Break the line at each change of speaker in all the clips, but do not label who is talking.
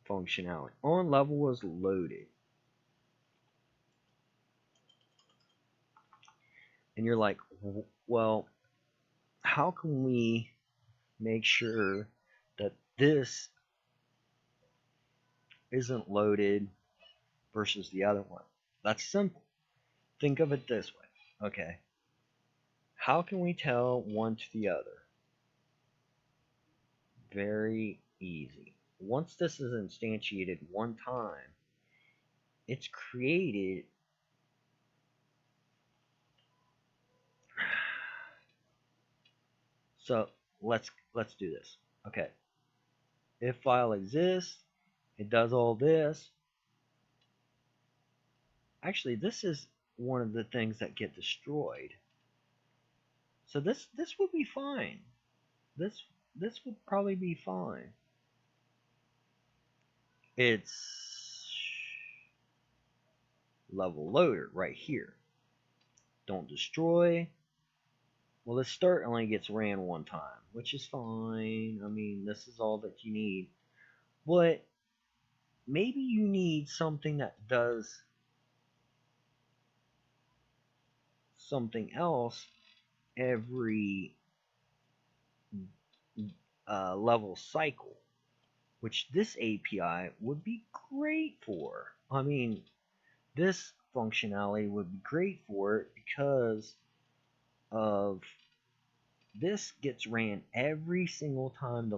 functionality. On level was loaded. And you're like, well, how can we make sure that this isn't loaded versus the other one? That's simple. Think of it this way. Okay. How can we tell one to the other? Very easy. Once this is instantiated one time, it's created so let's do this. Okay. If file exists, it does all this. Actually, this is one of the things that get destroyed. So this would be fine. This would probably be fine. It's level loader right here. Don't destroy. Well, the start only gets ran one time, which is fine. I mean, this is all that you need. But maybe you need something that does something else every level cycle, which this API would be great for. I mean, this functionality would be great for it because of this gets ran every single time the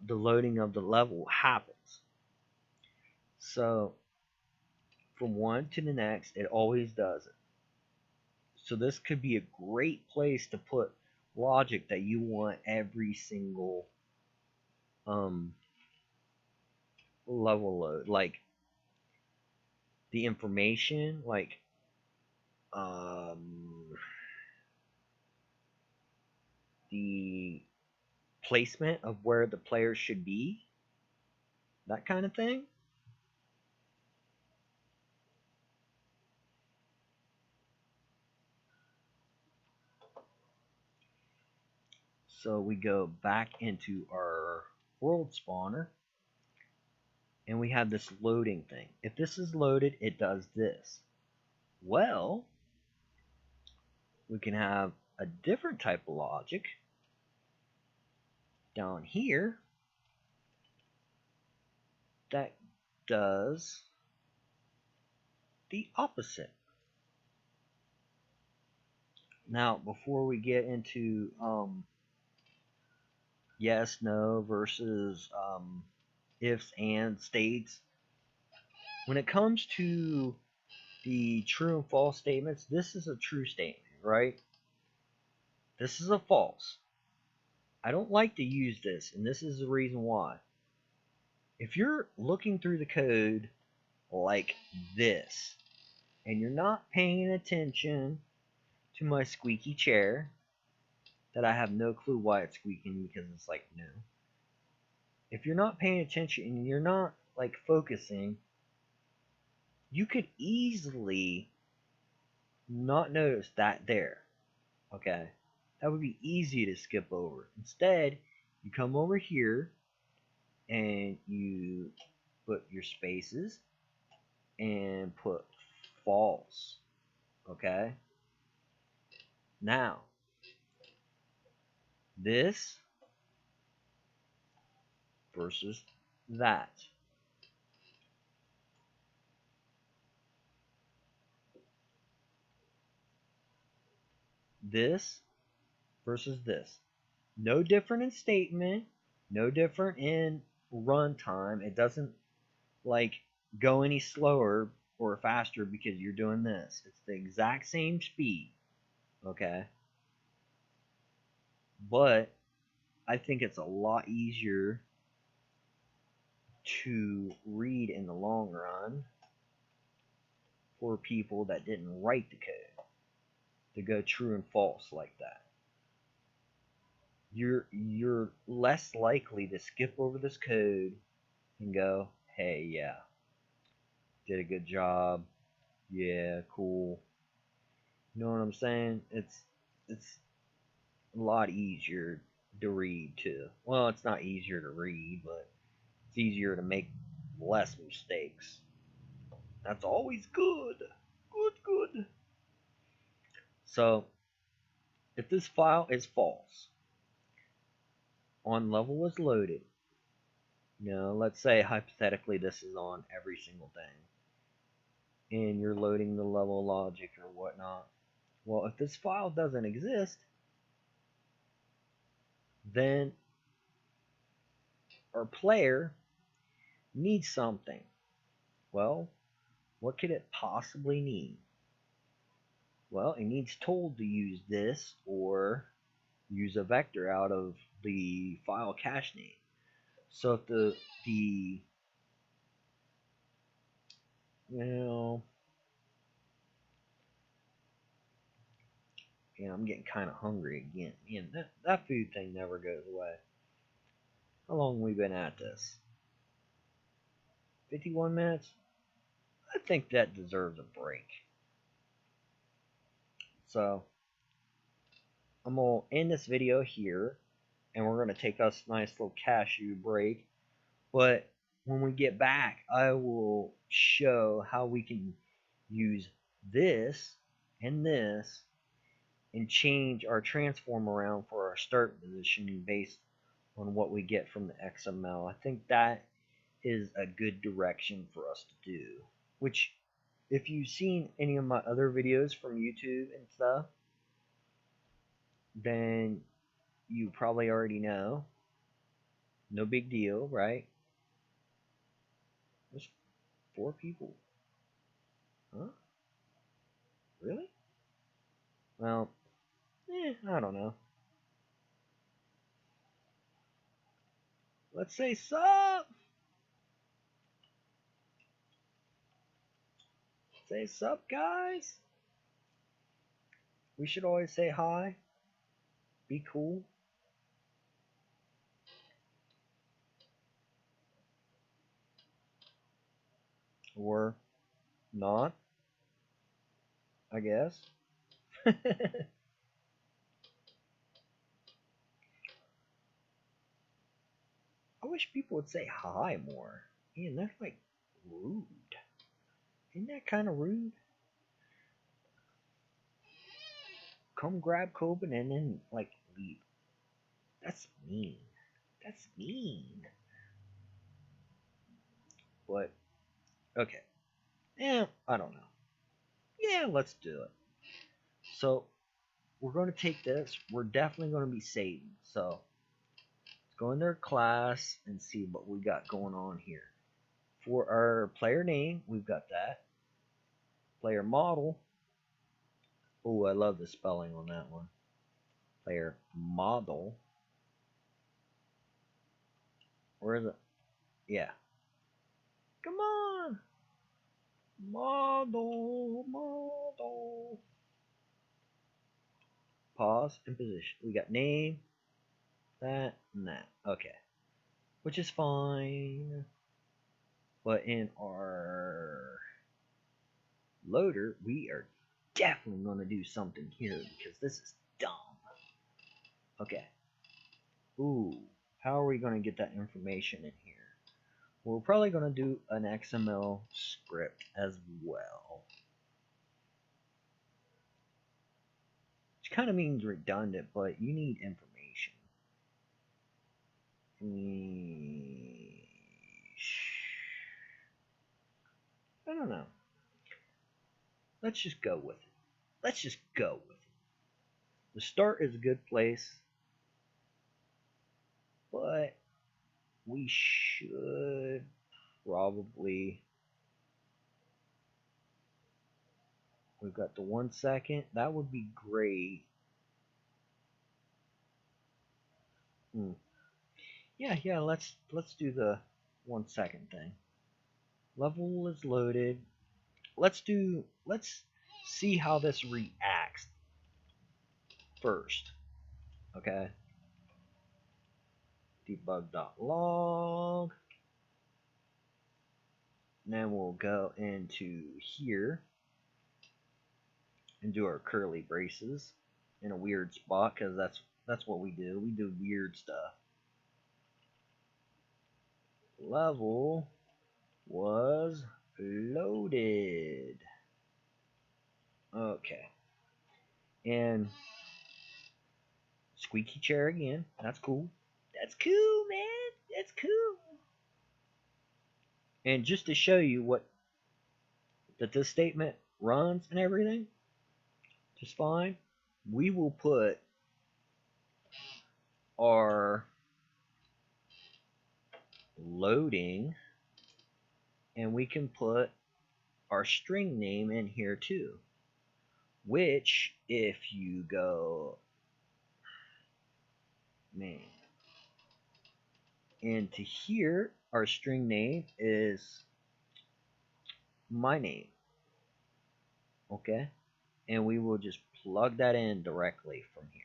loading of the level happens. So from one to the next, it always does it. So this could be a great place to put logic that you want every single level load, like the information, like the placement of where the player should be, that kind of thing. So we go back into our world spawner and we have this loading thing. If this is loaded, it does this. Well, we can have a different type of logic down here that does the opposite. Now, before we get into yes, no versus ifs and states, when it comes to the true and false statements, this is a true statement, right? This is a false. I don't like to use this, and this is the reason why. If you're looking through the code like this, and you're not paying attention to my squeaky chair, that I have no clue why it's squeaking because it's like new. If you're not paying attention and you're not like focusing, you could easily not notice that there. Okay, that would be easy to skip over. Instead, you come over here and you put your spaces and put false. Okay, now this versus that. This versus this. No different in statement, no different in runtime. It doesn't like go any slower or faster because you're doing this. It's the exact same speed. Okay? But I think it's a lot easier to read in the long run for people that didn't write the code to go true and false like that. You're less likely to skip over this code and go, hey, yeah, did a good job, yeah, cool. You know what I'm saying? It's a lot easier to read too. Well, it's not easier to read, but It's easier to make less mistakes. That's always good. Good. So, if this file is false, on level is loaded, let's say hypothetically this is on every single thing, and you're loading the level logic or whatnot. Well, if this file doesn't exist, then our player needs something. Well, what could it possibly need? Well, it needs told to use this or use a vector out of the file cache name. So if the I'm getting kind of hungry again. Man, that food thing never goes away. How long have we been at this? 51 minutes? I think that deserves a break. So, I'm going to end this video here, and we're going to take us a nice little cashew break. But when we get back, I will show how we can use this and this and change our transform around for our start position based on what we get from the XML. I think that is a good direction for us to do. Which, if you've seen any of my other videos from YouTube and stuff, then you probably already know. No big deal, right? There's 4 people. Huh? Really? Well, I don't know. Let's say sup! Say sup, guys! We should always say hi. Be cool. Or not, I guess. I wish people would say hi more. Man, that's like rude. Isn't that kind of rude? Come grab Coben and then like leave. That's mean. That's mean. But okay. I don't know. Yeah, let's do it. So we're going to take this. We're definitely going to be saving. So let's go in their class and see what we got going on here. For our player name, we've got that. Player model. Oh, I love the spelling on that one. Player model. Where is it? Yeah. Come on. Model. Pause and position. We got name, that, and that. Okay. Which is fine. But in our loader, we are definitely going to do something here because this is dumb. Okay. Ooh, how are we going to get that information in here? We're probably going to do an XML script as well. Which kind of means redundant, but you need information. I don't know. Let's just go with it. The start is a good place, but we should probably. We've got the 1 second. That would be great. Yeah. Let's do the 1 second thing. Level is loaded. Let's see how this reacts first. Okay. Debug.log. And then we'll go into here and do our curly braces in a weird spot because that's what we do. We do weird stuff. level was loaded. Okay. And squeaky chair again. That's cool. That's cool, man. That's cool. And just to show you what that this statement runs and everything just fine, we will put our loading, and we can put our string name in here too, which if you go main into here, our string name is my name. Okay, and we will just plug that in directly from here.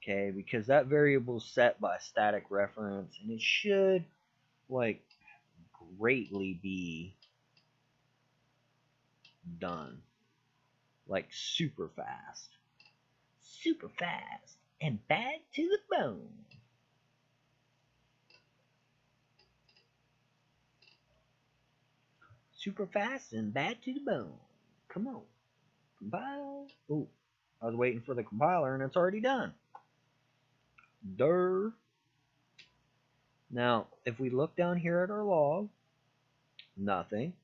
Okay, because that variable is set by a static reference, and it should like greatly be done, like super fast and bad to the bone. Super fast and bad to the bone. Come on, compile. Oh, I was waiting for the compiler and it's already done. Durr. Now, if we look down here at our log, nothing.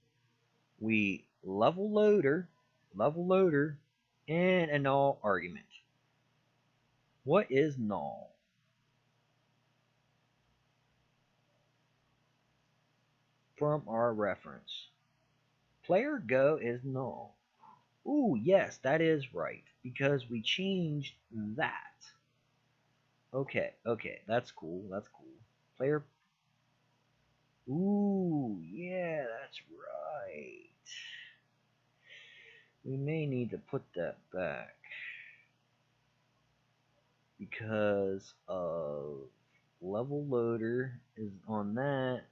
We level loader, and a null argument. What is null? From our reference, player go is null. Ooh, yes, that is right, because we changed that. Okay, that's cool, Player. Ooh, yeah, that's right. We may need to put that back because of level loader is on that,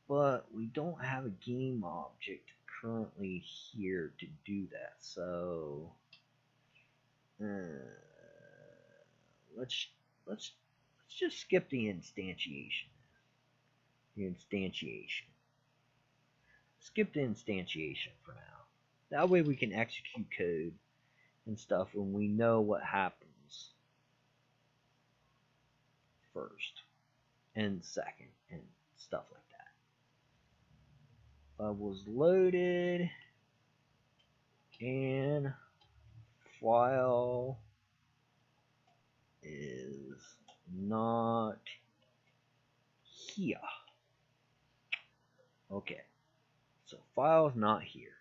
but we don't have a game object currently here to do that. So let's just skip the instantiation. Skip the instantiation for now. That way we can execute code and stuff when we know what happens first and second and stuff like that. Was loaded and file is not here. Okay, so file is not here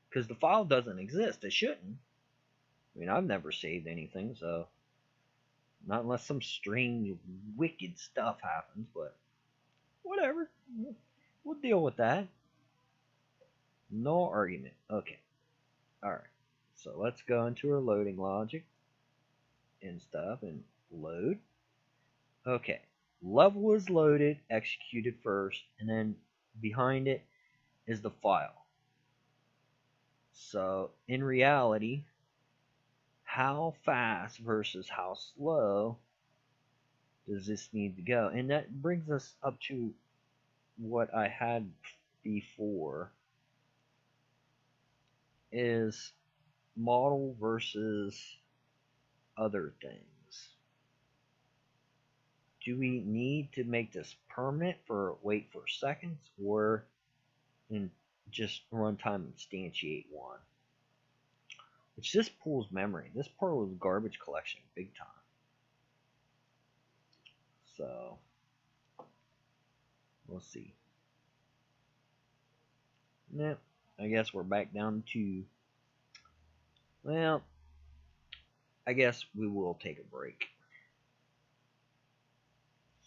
because the file doesn't exist. It shouldn't. I mean, I've never saved anything, so not unless some strange wicked stuff happens, but whatever, we'll deal with that. No argument. Okay, alright, so let's go into our loading logic and stuff and load. Okay, level is loaded, executed first, and then behind it is the file. So in reality, how fast versus how slow does this need to go? And that brings us up to what I had before, is model versus other things. Do we need to make this permanent for wait for seconds, or in just runtime instantiate one? Which this pulls memory. This part was garbage collection big time. So we'll see. Nah, I guess we're back down to, well, I guess we will take a break.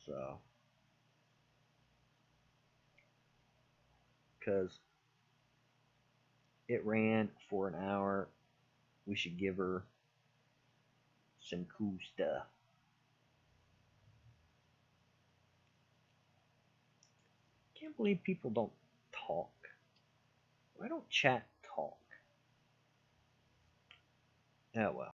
So, because it ran for an hour, we should give her some cool stuff. Can't believe people don't talk. Why don't chat talk? Oh well.